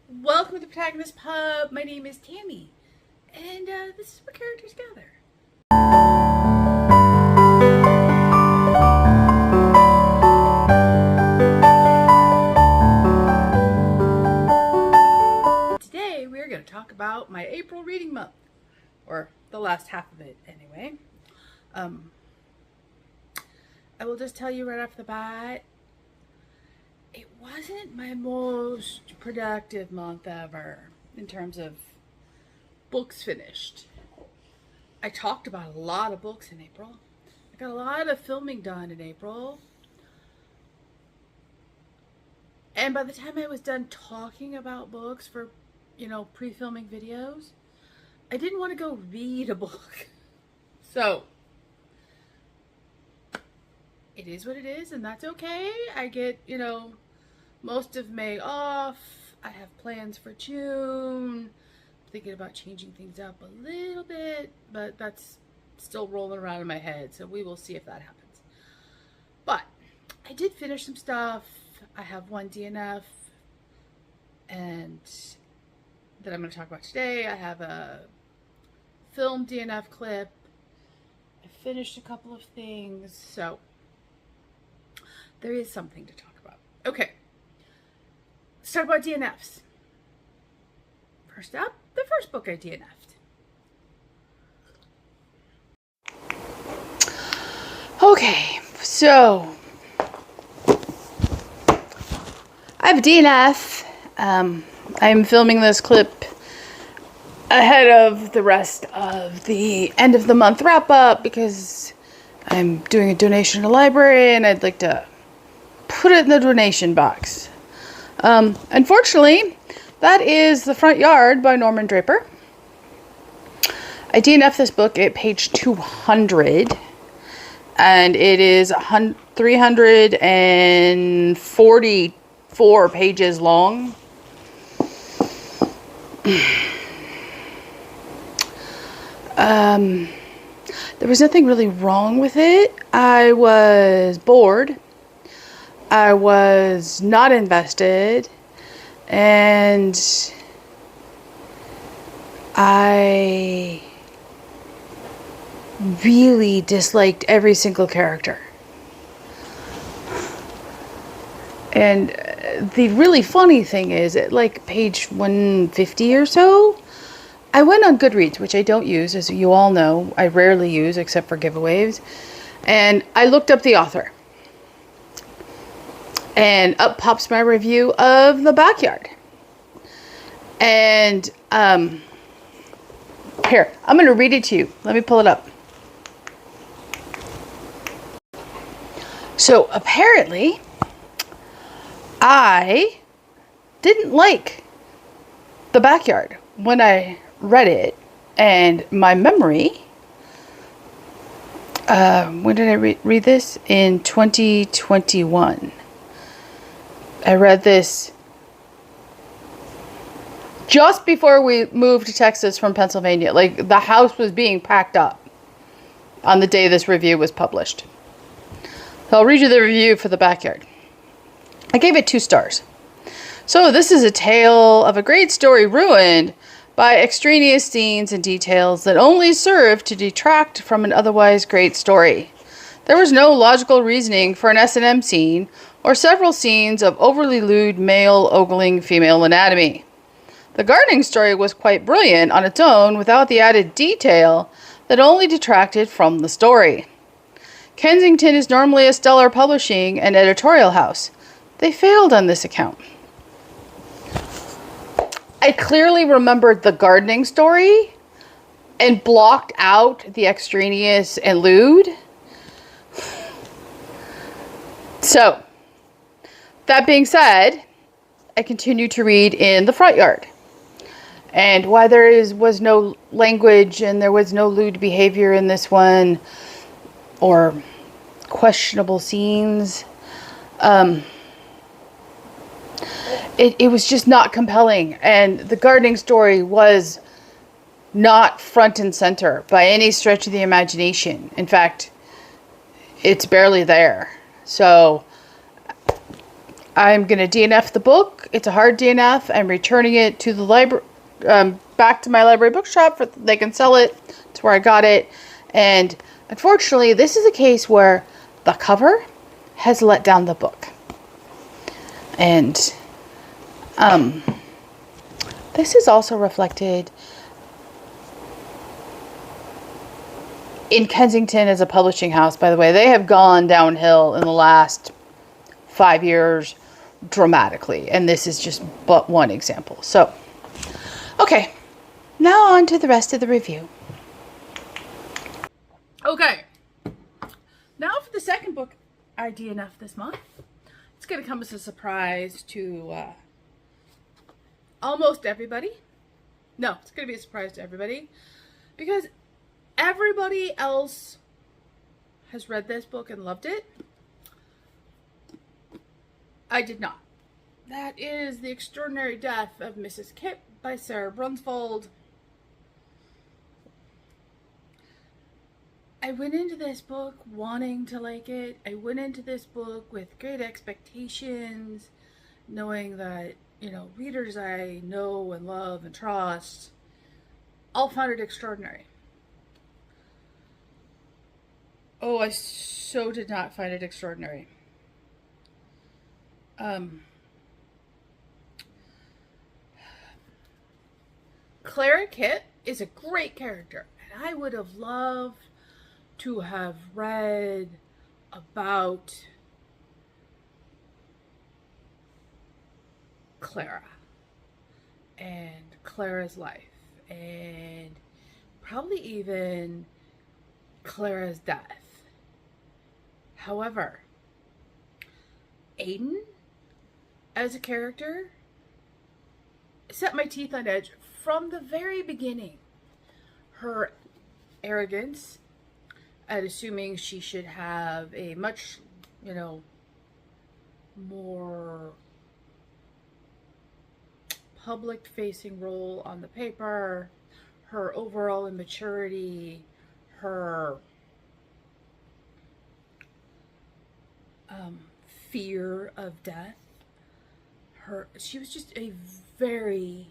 Welcome to the Protagonist Pub. My name is Tammy, and this is where characters gather. Today we are going to talk about my April reading month, or the last half of it anyway. I will just tell you right off the bat, it wasn't my most productive month ever in terms of books finished. I talked about a lot of books in April. I got a lot of filming done in April. And by the time I was done talking about books for, pre-filming videos, I didn't want to go read a book. So, it is what it is, and that's okay. I get, most of May off. I have plans for June. I'm thinking about changing things up a little bit, but that's still rolling around in my head, so we will see if that happens. But I did finish some stuff. I have one DNF and that I'm going to talk about today. I have a film DNF clip. I finished a couple of things, so there is something to talk about. Okay, let's talk about DNFs. First up, the first book I DNF'd. Okay, so I have a DNF. I'm filming this clip ahead of the rest of the end of the month wrap up because I'm doing a donation to the library and I'd like to put it in the donation box. Unfortunately, that is The Front Yard by Norman Draper. I DNF'd this book at page 200 and it is 344 pages long. There was nothing really wrong with it. I was bored. I was not invested. And I really disliked every single character. And the really funny thing is, at like page 150 or so, I went on Goodreads, which I don't use, as you all know. I rarely use except for giveaways. And I looked up the author. And up pops my review of The Backyard. And here, I'm going to read it to you. Let me pull it up. So apparently, I didn't like The Backyard when I read it, and my memory, when did I read this? In 2021. I read this just before we moved to Texas from Pennsylvania. Like, the house was being packed up on the day this review was published. So I'll read you the review for The Backyard. I gave it 2 stars. So this is a tale of a great story ruined by extraneous scenes and details that only serve to detract from an otherwise great story. There was no logical reasoning for an S&M scene or several scenes of overly lewd male ogling female anatomy. The gardening story was quite brilliant on its own without the added detail that only detracted from the story. Kensington is normally a stellar publishing and editorial house. They failed on this account. I clearly remembered the gardening story and blocked out the extraneous and lewd. So, that being said, I continued to read in The Front Yard. And why there was no language and there was no lewd behavior in this one, or questionable scenes, it was just not compelling. And the gardening story was not front and center by any stretch of the imagination. In fact, it's barely there. So I'm going to DNF the book. It's a hard DNF. I'm returning it to the library, back to my library bookshop. They can sell it to where I got it. And unfortunately, this is a case where the cover has let down the book. And this is also reflected in Kensington as a publishing house, by the way. They have gone downhill in the last 5 years dramatically. And this is just but one example. So, okay. Now on to the rest of the review. Okay. Now for the second book I DNF this month. It's going to come as a surprise to almost everybody. No, it's going to be a surprise to everybody. Because everybody else has read this book and loved it. I did not. That is The Extraordinary Death of Mrs. Kipp by Sarah Brunsvold. I went into this book wanting to like it. I went into this book with great expectations, knowing that, you know, readers I know and love and trust all found it extraordinary. Oh, I so did not find it extraordinary. Clara Kipp is a great character, and I would have loved to have read about Clara and Clara's life, and probably even Clara's death. However, Aiden as a character set my teeth on edge from the very beginning. Her arrogance at assuming she should have a much, you know, more public-facing role on the paper, her overall immaturity, her fear of death. She was just a very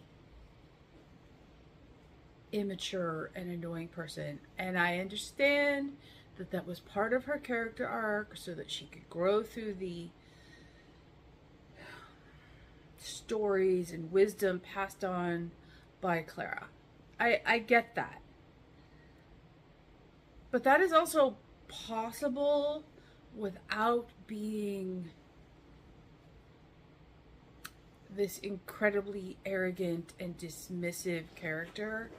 immature and annoying person, and I understand that that was part of her character arc so that she could grow through the stories and wisdom passed on by Clara. I get that, but that is also possible without being this incredibly arrogant and dismissive character.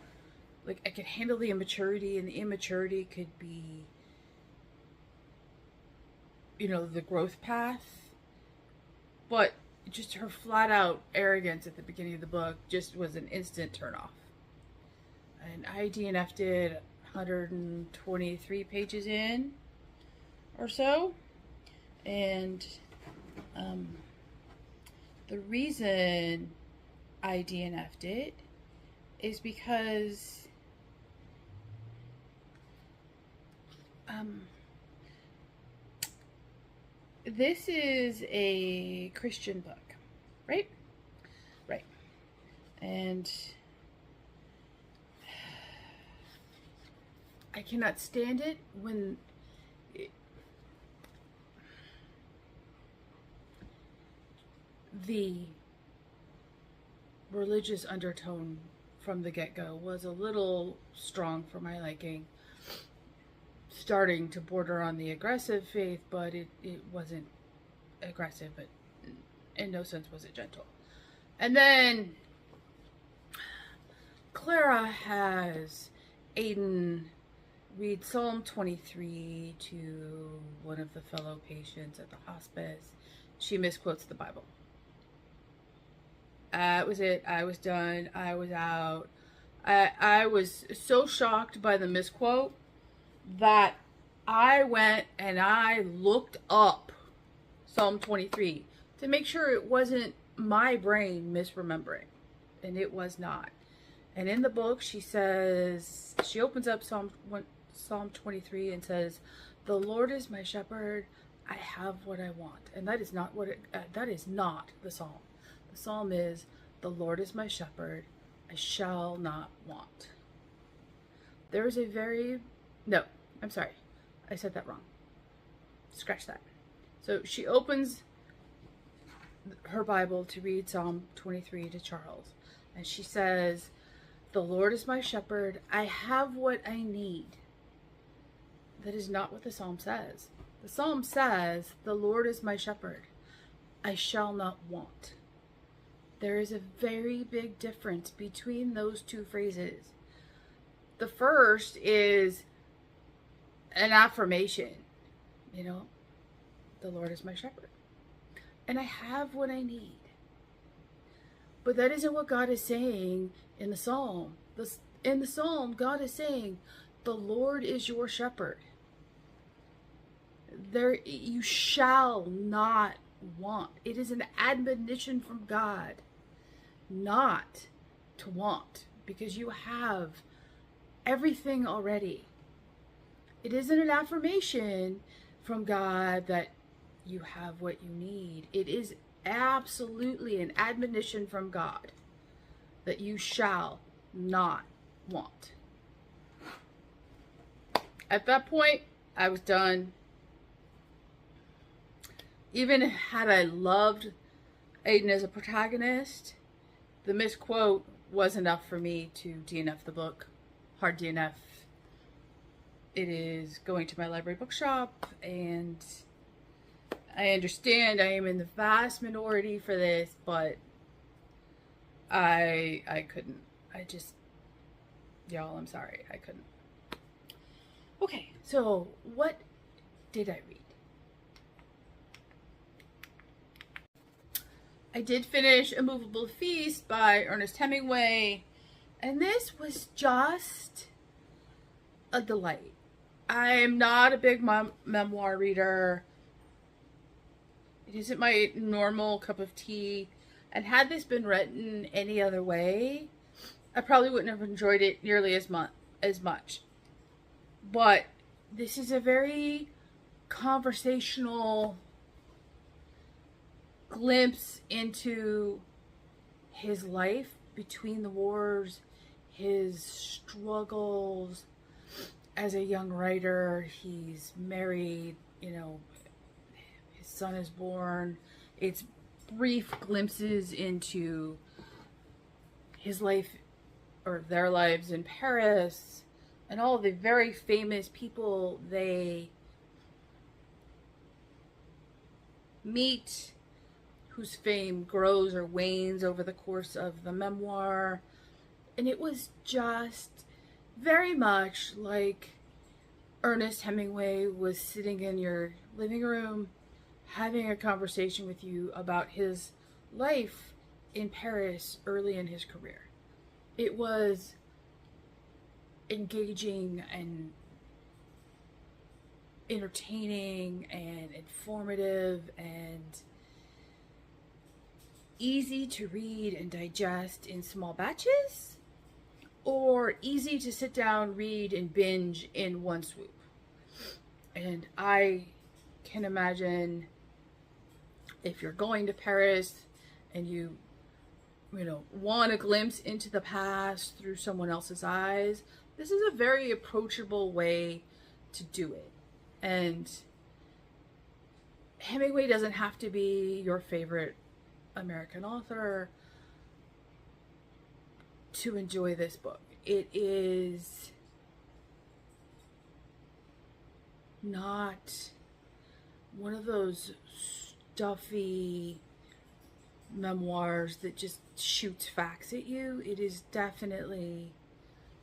Like, I could handle the immaturity, and the immaturity could be, you know, the growth path. But just her flat out arrogance at the beginning of the book just was an instant turnoff. And I DNF'd it 123 pages in or so. And the reason I DNF'd it is because this is a Christian book, right? Right. And I cannot stand it when the religious undertone from the get-go was a little strong for my liking. Starting to border on the aggressive faith, but it wasn't aggressive, but in no sense was it gentle. And then Clara has Aiden read Psalm 23 to one of the fellow patients at the hospice. She misquotes the Bible. That was it. I was done. I was out. I was so shocked by the misquote that I went and I looked up Psalm 23 to make sure it wasn't my brain misremembering. And it was not. And in the book, she says, she opens up Psalm 23 and says, "The Lord is my shepherd. I have what I want. And that is not what that is not the psalm. The psalm is, the Lord is my shepherd, I shall not want. There is a very, no, I'm sorry, I said that wrong. Scratch that. So she opens her Bible to read Psalm 23 to Charles. And she says, the Lord is my shepherd, I have what I need. That is not what the psalm says. The psalm says, the Lord is my shepherd, I shall not want. There is a very big difference between those two phrases. The first is an affirmation, the Lord is my shepherd, and I have what I need. But that isn't what God is saying in the psalm. In the psalm, God is saying, the Lord is your shepherd. You shall not want. It is an admonition from God not to want, because you have everything already. It isn't an affirmation from God that you have what you need. It is absolutely an admonition from God that you shall not want. At that point, I was done. Even had I loved Aiden as a protagonist, the misquote was enough for me to DNF the book. Hard DNF. It is going to my library bookshop, and I understand I am in the vast minority for this, but I couldn't. Y'all, I'm sorry, I couldn't. Okay, so what did I read? I did finish A Movable Feast by Ernest Hemingway, and this was just a delight. I'm not a big memoir reader. It isn't my normal cup of tea, and had this been written any other way, I probably wouldn't have enjoyed it nearly as much. But this is a very conversational glimpse into his life between the wars, his struggles as a young writer. He's married, his son is born. It's brief glimpses into his life, or their lives in Paris, and all of the very famous people they meet, whose fame grows or wanes over the course of the memoir. And it was just very much like Ernest Hemingway was sitting in your living room having a conversation with you about his life in Paris early in his career. It was engaging and entertaining and informative and easy to read and digest in small batches, or easy to sit down, read, and binge in one swoop. And I can imagine if you're going to Paris and you want a glimpse into the past through someone else's eyes, this is a very approachable way to do it. And Hemingway doesn't have to be your favorite American author to enjoy this book. It is not one of those stuffy memoirs that just shoots facts at you. It is definitely,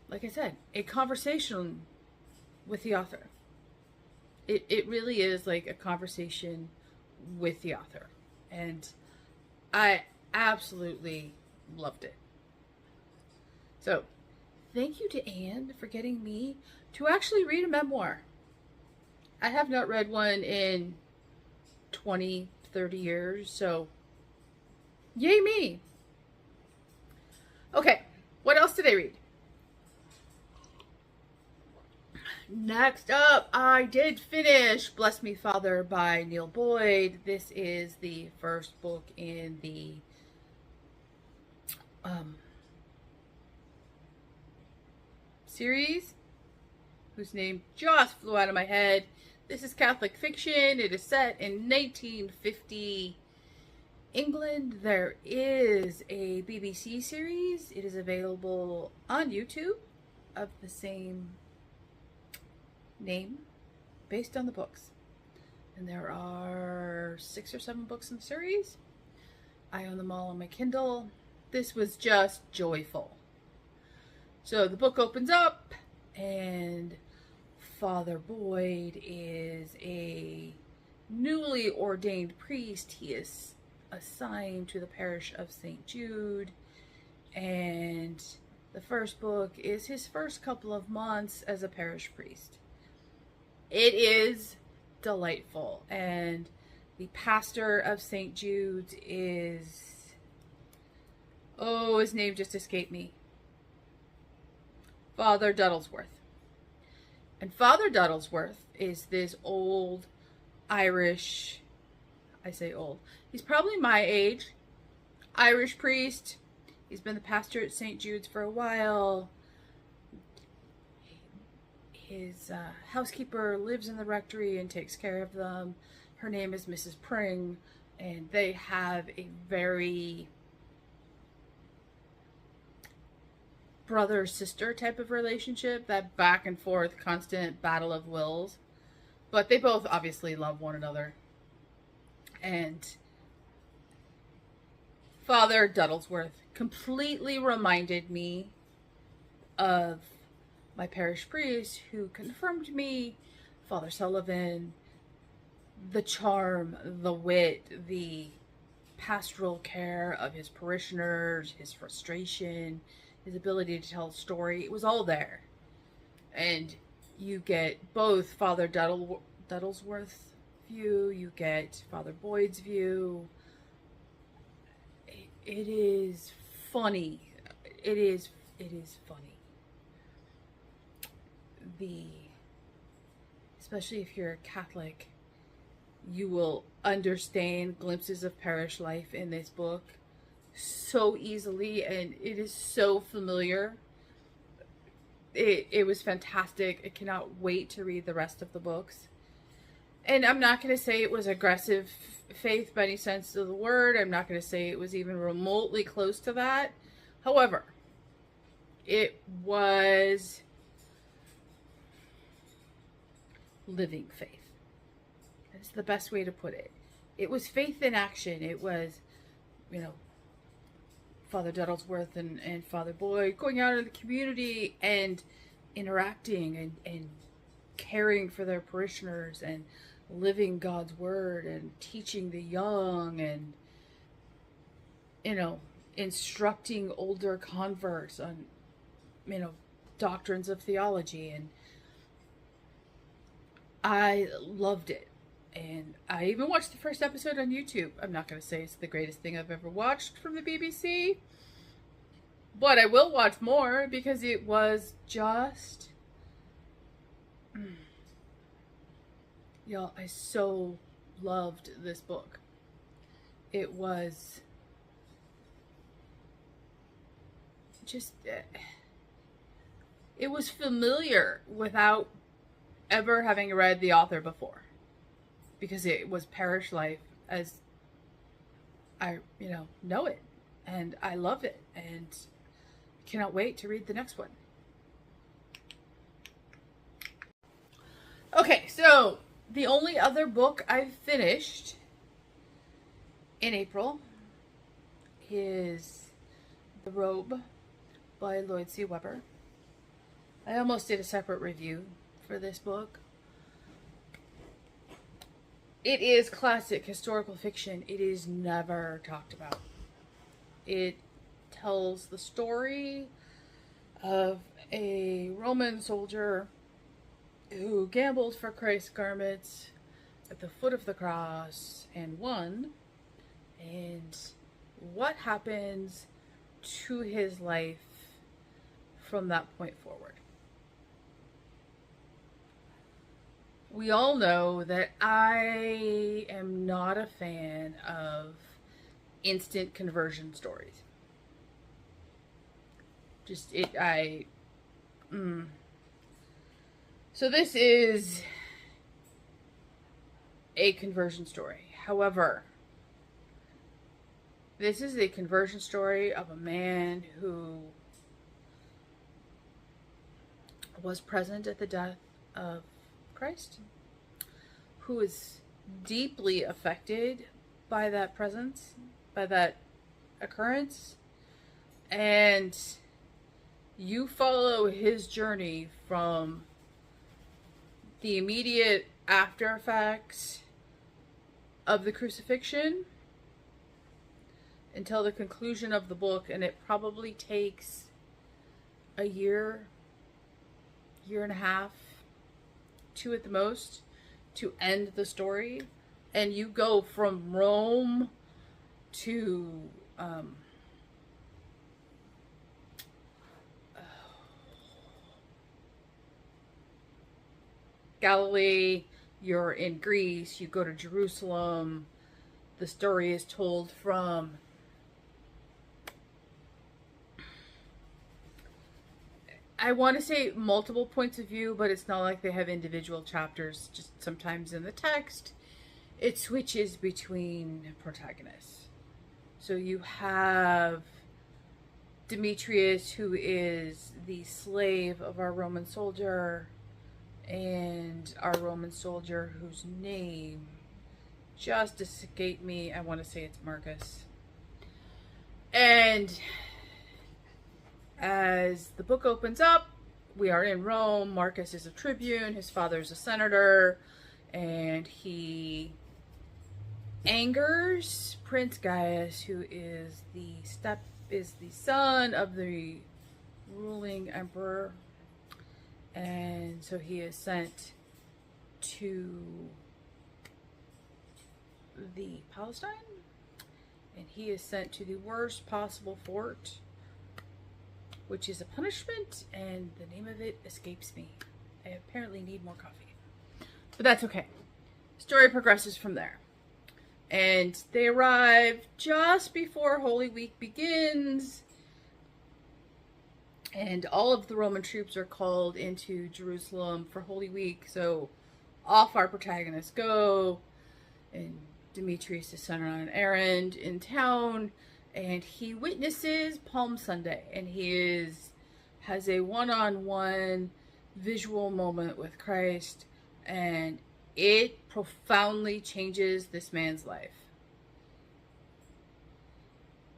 like I said, a conversation with the author. It really is like a conversation with the author. And I absolutely loved it. So, thank you to Anne for getting me to actually read a memoir. I have not read one in 20, 30 years, so yay me. Okay, what else did I read? Next up, I did finish Bless Me Father by Neil Boyd. This is the first book in the series, whose name just flew out of my head. This is Catholic fiction. It is set in 1950 England. There is a BBC series. It is available on YouTube of the same name, based on the books. And there are 6 or 7 books in the series. I own them all on my Kindle. This was just joyful. So the book opens up and Father Boyd is a newly ordained priest. He is assigned to the parish of St. Jude, and the first book is his first couple of months as a parish priest. It is delightful, and the pastor of St. Jude's is, oh, his name just escaped me, Father Duddlesworth. And Father Duddlesworth is this old Irish, I say old, he's probably my age, Irish priest. He's been the pastor at St. Jude's for a while. His housekeeper lives in the rectory and takes care of them. Her name is Mrs. Pring, and they have a very brother-sister type of relationship, that back and forth constant battle of wills. But they both obviously love one another. And Father Duddlesworth completely reminded me of my parish priest who confirmed me, Father Sullivan. The charm, the wit, the pastoral care of his parishioners, his frustration, his ability to tell a story, it was all there. And you get both Father Duddlesworth's view, you get Father Boyd's view. It is funny. It is funny. Especially if you're a Catholic, you will understand glimpses of parish life in this book so easily, and it is so familiar. It was fantastic. I cannot wait to read the rest of the books. And I'm not going to say it was aggressive faith by any sense of the word. I'm not going to say it was even remotely close to that. However, it was living faith. That's the best way to put it. It was faith in action. It was, Father Duddlesworth and Father Boyd going out in the community and interacting and caring for their parishioners and living God's word and teaching the young and, instructing older converts on, doctrines of theology. And I loved it. And I even watched the first episode on YouTube. I'm not going to say it's the greatest thing I've ever watched from the BBC, but I will watch more because it was just... Y'all, I so loved this book. It was just... It was familiar without ever having read the author before, because it was parish life as I, know it, and I love it, and cannot wait to read the next one. Okay, so the only other book I've finished in April is The Robe by Lloyd C. Webber. I almost did a separate review for this book. It is classic historical fiction. It is never talked about. It tells the story of a Roman soldier who gambled for Christ's garments at the foot of the cross and won, and what happens to his life from that point forward. We all know that I am not a fan of instant conversion stories. Just it, I. So this is a conversion story. However, this is a conversion story of a man who was present at the death of Christ, who is deeply affected by that presence, by that occurrence, and you follow his journey from the immediate after effects of the crucifixion until the conclusion of the book, and it probably takes a year and a half, 2 at the most, to end the story. And you go from Rome to Galilee, you're in Greece, you go to Jerusalem. The story is told from I want to say multiple points of view, but it's not like they have individual chapters. Just sometimes in the text, it switches between protagonists. So you have Demetrius, who is the slave of our Roman soldier, and our Roman soldier whose name just escaped me. I want to say it's Marcus. And as the book opens up, we are in Rome. Marcus is a tribune, his father is a senator, and he angers Prince Gaius, who is the son of the ruling emperor. And so he is sent to the Palestine, and he is sent to the worst possible fort, which is a punishment, and the name of it escapes me. I apparently need more coffee. But that's okay. Story progresses from there. And they arrive just before Holy Week begins, and all of the Roman troops are called into Jerusalem for Holy Week. So off our protagonists go, and Demetrius is sent on an errand in town, and he witnesses Palm Sunday, and he has a one-on-one visual moment with Christ, and it profoundly changes this man's life.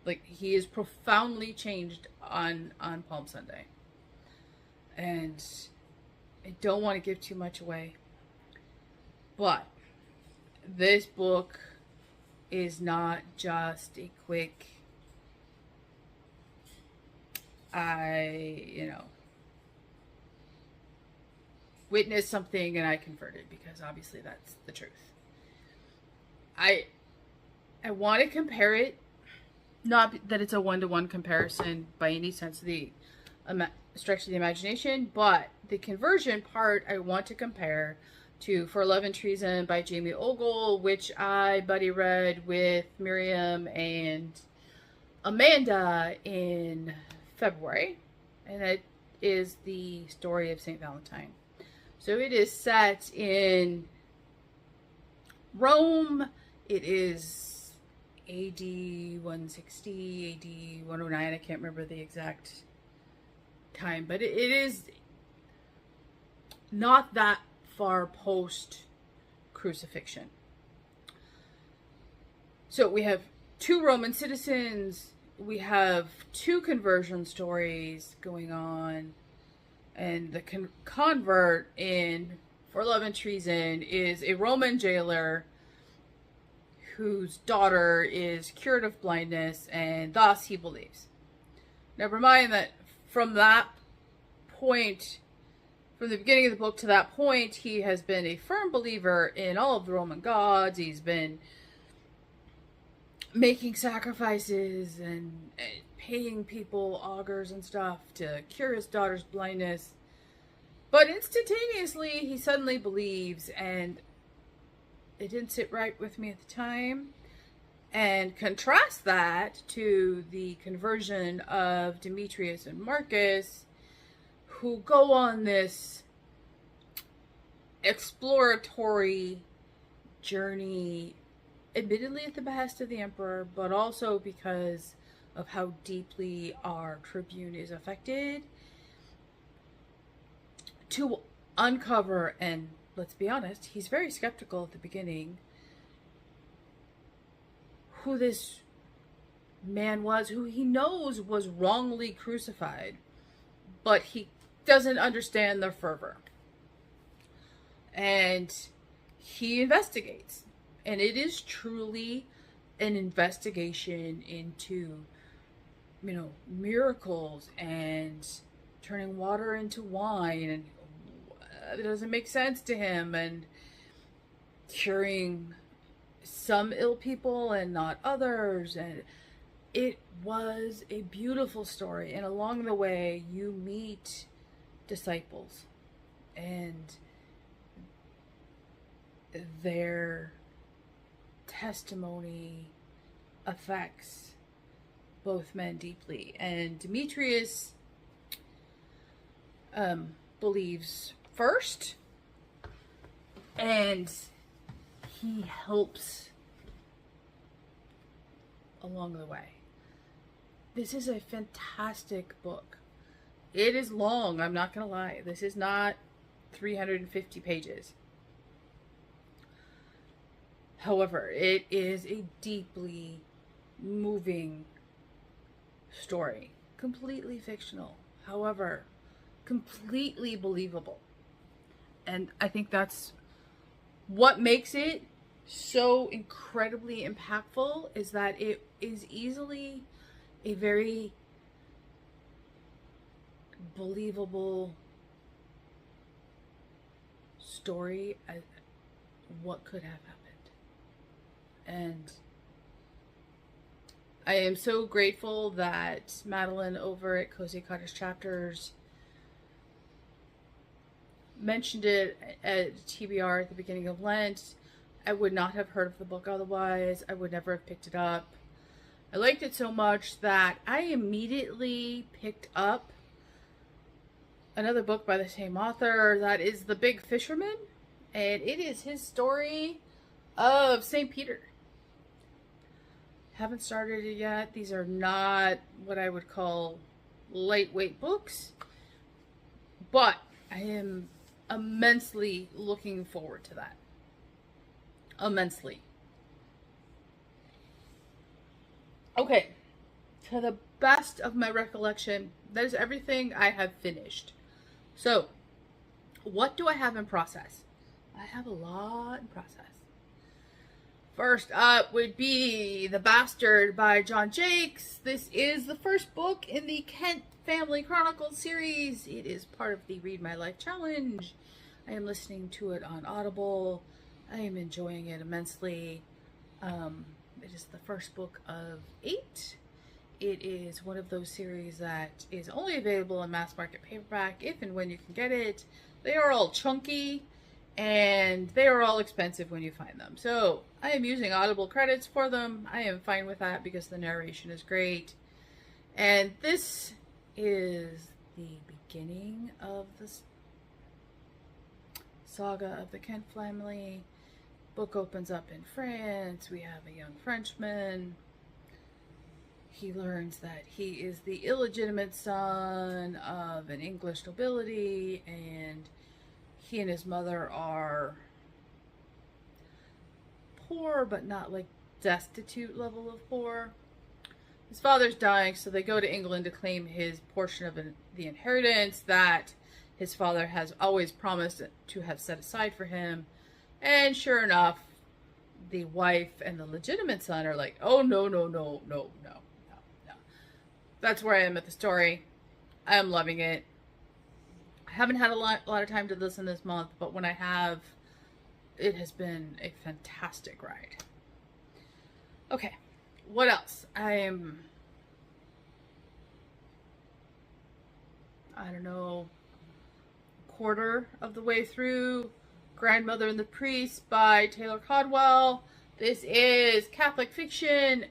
Like, he is profoundly changed on Palm Sunday. And I don't want to give too much away, but this book is not just a quick witnessed something and I converted, because obviously that's the truth. I want to compare it, not that it's a one-to-one comparison by any sense of the stretch of the imagination, but the conversion part I want to compare to For Love and Treason by Jamie Ogle, which I buddy read with Miriam and Amanda in February, and it is the story of St. Valentine. So it is set in Rome. It is AD 160, AD 109. I can't remember the exact time, but it is not that far post crucifixion. So we have 2 Roman citizens. We have 2 conversion stories going on, and the convert in For Love and Treason is a Roman jailer whose daughter is cured of blindness, and thus he believes. Never mind that from that point, from the beginning of the book to that point, he has been a firm believer in all of the Roman gods. He's been making sacrifices and paying people, augurs and stuff, to cure his daughter's blindness. But instantaneously, he suddenly believes, and it didn't sit right with me at the time. And contrast that to the conversion of Demetrius and Marcus, who go on this exploratory journey, admittedly at the behest of the emperor, but also because of how deeply our tribune is affected, to uncover, and let's be honest, he's very skeptical at the beginning, who this man was, who he knows was wrongly crucified, but he doesn't understand the fervor. And he investigates. And it is truly an investigation into, miracles and turning water into wine, and it doesn't make sense to him, and curing some ill people and not others. And it was a beautiful story. And along the way, you meet disciples, and their testimony affects both men deeply. And Demetrius believes first, and he helps along the way. This is a fantastic book. It is long, I'm not gonna lie. This is not 350 pages. However, it is a deeply moving story. Completely fictional. However, completely believable. And I think that's what makes it so incredibly impactful, is that it is easily a very believable story as what could have happened. And I am so grateful that Madeline over at Cozy Cottage Chapters mentioned it at TBR at the beginning of Lent. I would not have heard of the book otherwise. I would never have picked it up. I liked it so much that I immediately picked up another book by the same author, that is The Big Fisherman, and it is his story of St. Peter. Haven't started it yet. These are not what I would call lightweight books, but I am immensely looking forward to that. Immensely. Okay, to the best of my recollection, that is everything I have finished. So, what do I have in process? I have a lot in process. First up would be The Bastard by John Jakes. This is the first book in the Kent Family Chronicles series. It is part of the Read My Life Challenge. I am listening to it on Audible. I am enjoying it immensely. It is the first book of 8. It is one of those series that is only available in mass market paperback if and when you can get it. They are all chunky, and they are all expensive when you find them. So I am using Audible credits for them. I am fine with that because the narration is great. And this is the beginning of the saga of the Kent family. Book opens up in France. We have a young Frenchman. He learns that he is the illegitimate son of an English nobility, and he and his mother are poor, but not like destitute level of poor. His father's dying, so they go to England to claim his portion of the inheritance that his father has always promised to have set aside for him. And sure enough, the wife and the legitimate son are like, oh, no. That's where I am at the story. I am loving it. I haven't had a lot of time to listen this month, but when I have, it has been a fantastic ride. Okay, what else? I don't know, quarter of the way through Grandmother and the Priest by Taylor Caldwell. This is Catholic fiction.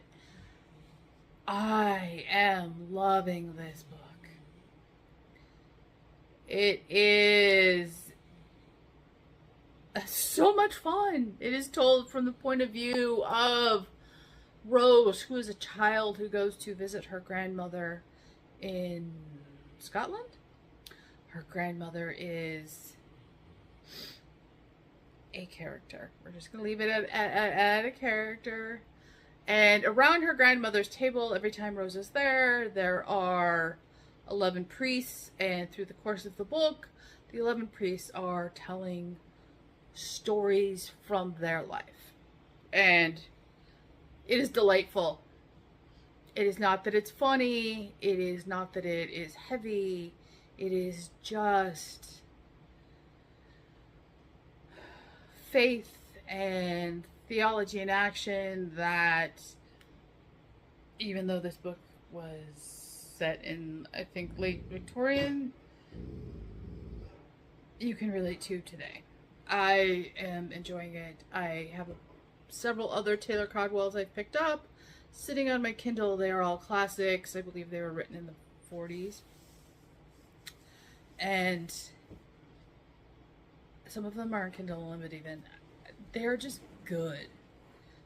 I am loving this book. It is so much fun. It is told from the point of view of Rose, who is a child who goes to visit her grandmother in Scotland. Her grandmother is a character. We're just going to leave it at a character. And around her grandmother's table, every time Rose is there, there are 11 priests. And through the course of the book, the 11 priests are telling stories from their life. And it is delightful. It is not that it's funny. It is not that it is heavy. It is just faith and theology in action that, even though this book was set in, I think, late Victorian, you can relate to today. I am enjoying it. I have several other Taylor Caldwells I've picked up sitting on my Kindle. They are all classics. I believe they were written in the 40s. And some of them are on Kindle Unlimited even. They're just good.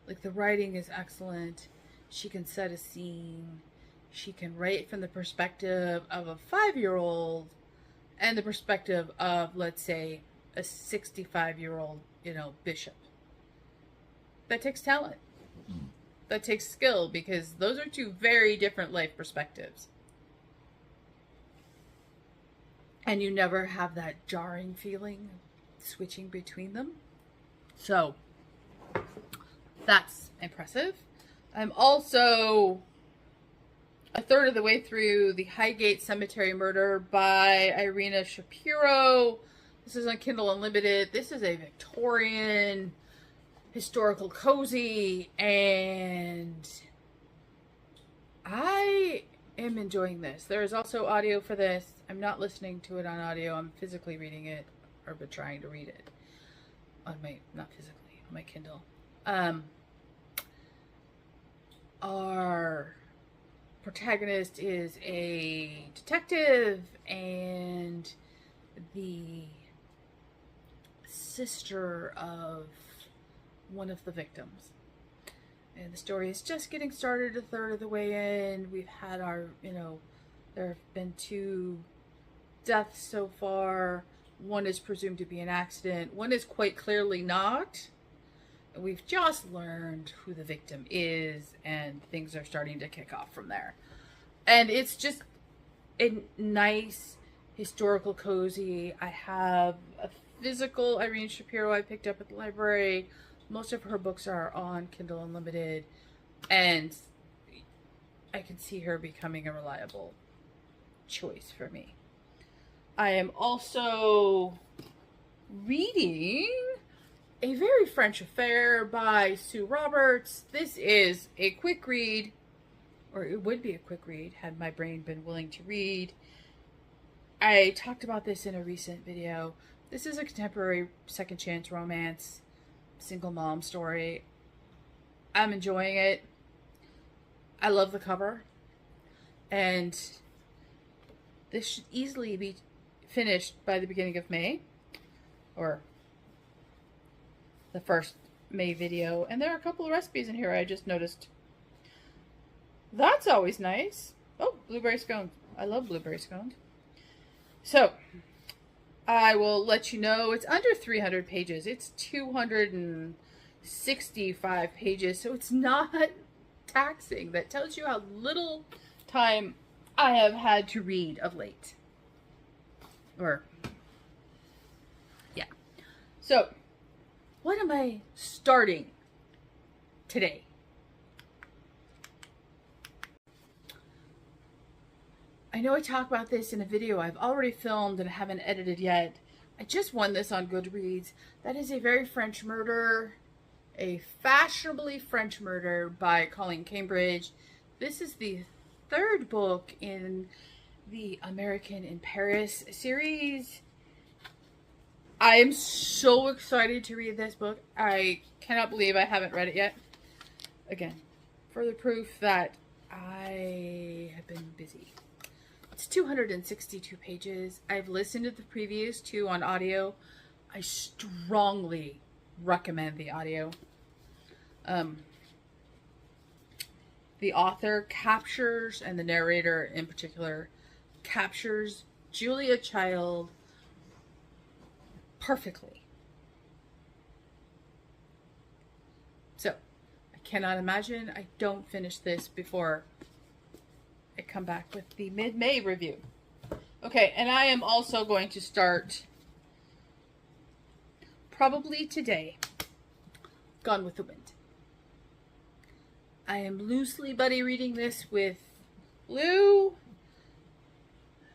Like, the writing is excellent. She can set a scene. She can write from the perspective of a 5-year-old and the perspective of, let's say, a 65-year-old, bishop. That takes talent. That takes skill, because those are two very different life perspectives. And you never have that jarring feeling switching between them. So, that's impressive. I'm also a third of the way through The Highgate Cemetery Murder by Irina Shapiro. This is on Kindle Unlimited. This is a Victorian historical cozy, and I am enjoying this. There is also audio for this. I'm not listening to it on audio. I'm physically reading it, or been trying to read it on my, not physically, on my Kindle. Our protagonist is a detective and the sister of one of the victims. And the story is just getting started, a third of the way in. We've had our, there have been 2 deaths so far. One is presumed to be an accident. One is quite clearly not. And we've just learned who the victim is, and things are starting to kick off from there. And it's just a nice historical cozy. I have a physical Irene Shapiro I picked up at the library. Most of her books are on Kindle Unlimited, and I can see her becoming a reliable choice for me. I am also reading A Very French Affair by Sue Roberts. This is a quick read, or it would be a quick read had my brain been willing to read. I talked about this in a recent video. This is a contemporary second chance romance, single mom story. I'm enjoying it. I love the cover. And this should easily be finished by the beginning of May, or the first May video. And there are a couple of recipes in here I just noticed. That's always nice. Oh, blueberry scones. I love blueberry scones. So, I will let you know it's under 300 pages. It's 265 pages, so it's not taxing. That tells you how little time I have had to read of late. Or, yeah. So, what am I starting today? I know I talk about this in a video I've already filmed and haven't edited yet. I just won this on Goodreads. That is A Very French Murder, a fashionably French murder by Colleen Cambridge. This is the 3rd book in the American in Paris series. I am so excited to read this book. I cannot believe I haven't read it yet. Again, further proof that I have been busy. It's 262 pages. I've listened to the previous two on audio. I strongly recommend the audio. The author captures, and the narrator in particular, captures Julia Child perfectly. So, I cannot imagine I don't finish this before I come back with the mid-May review. Okay, and I am also going to start, probably today, Gone with the Wind. I am loosely buddy reading this with Lou.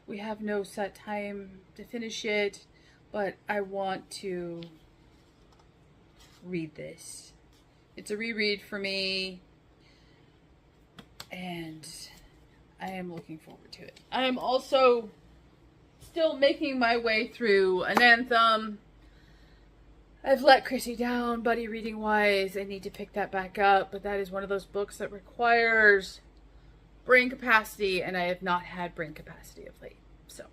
We have no set time to finish it, but I want to read this. It's a reread for me, and I am looking forward to it. I am also still making my way through An Anthem. I've let Chrissy down, buddy reading wise. I need to pick that back up, but that is one of those books that requires brain capacity, and I have not had brain capacity of late. So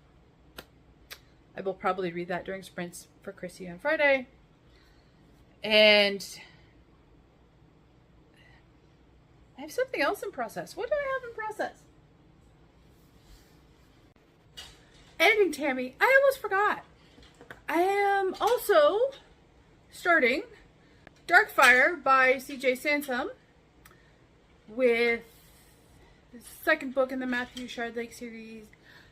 I will probably read that during sprints for Chrissy on Friday. And I have something else in process. What do I have in process? Editing, Tammy. I almost forgot. I am also starting Darkfire by CJ Sansom with the second book in the Matthew Shardlake series.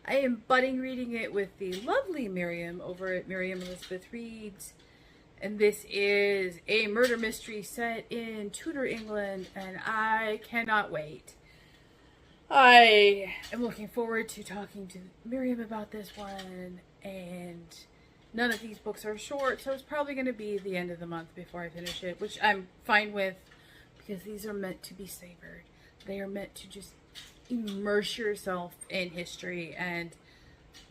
I am budding reading it with the lovely Miriam over at Miriam Elizabeth Reads. And this is a murder mystery set in Tudor England, and I cannot wait. I am looking forward to talking to Miriam about this one, and none of these books are short, so it's probably going to be the end of the month before I finish it, which I'm fine with, because these are meant to be savored. They are meant to just immerse yourself in history, and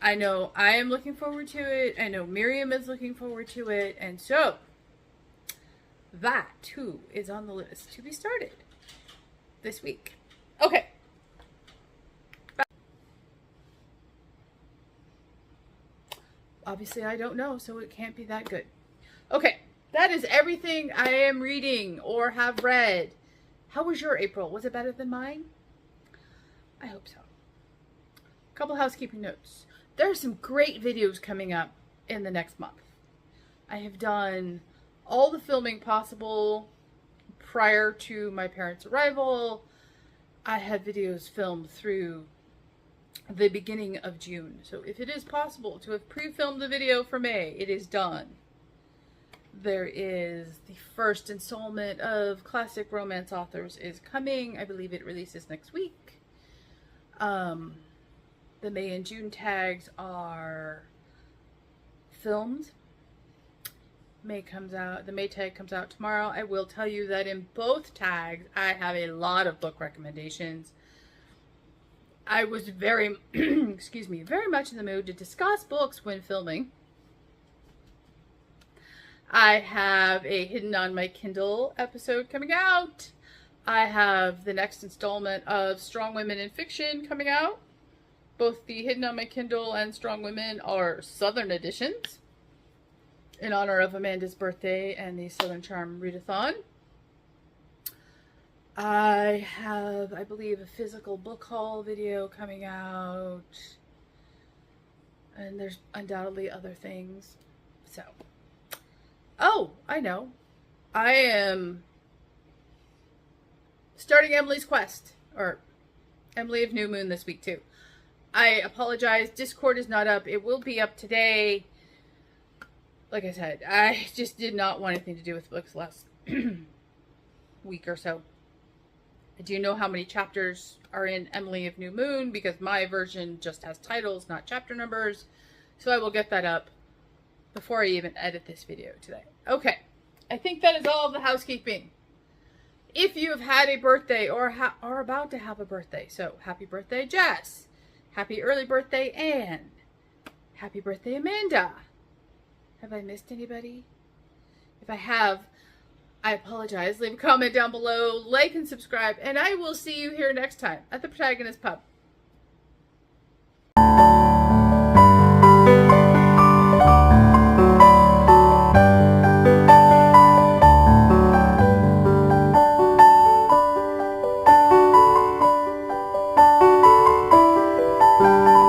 I know I am looking forward to it. I know Miriam is looking forward to it, and so that too is on the list to be started this week. Okay. Obviously, I don't know, so it can't be that good. Okay, that is everything I am reading or have read. How was your April? Was it better than mine? I hope so. Couple housekeeping notes. There are some great videos coming up in the next month. I have done all the filming possible prior to my parents' arrival. I have videos filmed through the beginning of June. So if it is possible to have pre-filmed the video for May, it is done. There is the first installment of Classic Romance Authors is coming. I believe it releases next week. The May and June tags are filmed. The May tag comes out tomorrow. I will tell you that in both tags, I have a lot of book recommendations. I was very, excuse me, very much in the mood to discuss books when filming. I have a Hidden on My Kindle episode coming out. I have the next installment of Strong Women in Fiction coming out. Both the Hidden on My Kindle and Strong Women are Southern editions in honor of Amanda's birthday and the Southern Charm Readathon. I have, I believe, a physical book haul video coming out. And there's undoubtedly other things. So, oh, I know. I am starting Emily's Quest, or Emily of New Moon this week too. I apologize, Discord is not up. It will be up today. Like I said, I just did not want anything to do with books last week or so. I do know how many chapters are in Emily of New Moon because my version just has titles, not chapter numbers. So I will get that up before I even edit this video today. Okay, I think that is all of the housekeeping. If you have had a birthday or are about to have a birthday, so happy birthday, Jess. Happy early birthday, Anne. Happy birthday, Amanda. Have I missed anybody? If I have, I apologize. Leave a comment down below, like and subscribe, and I will see you here next time at the Protagonist Pub.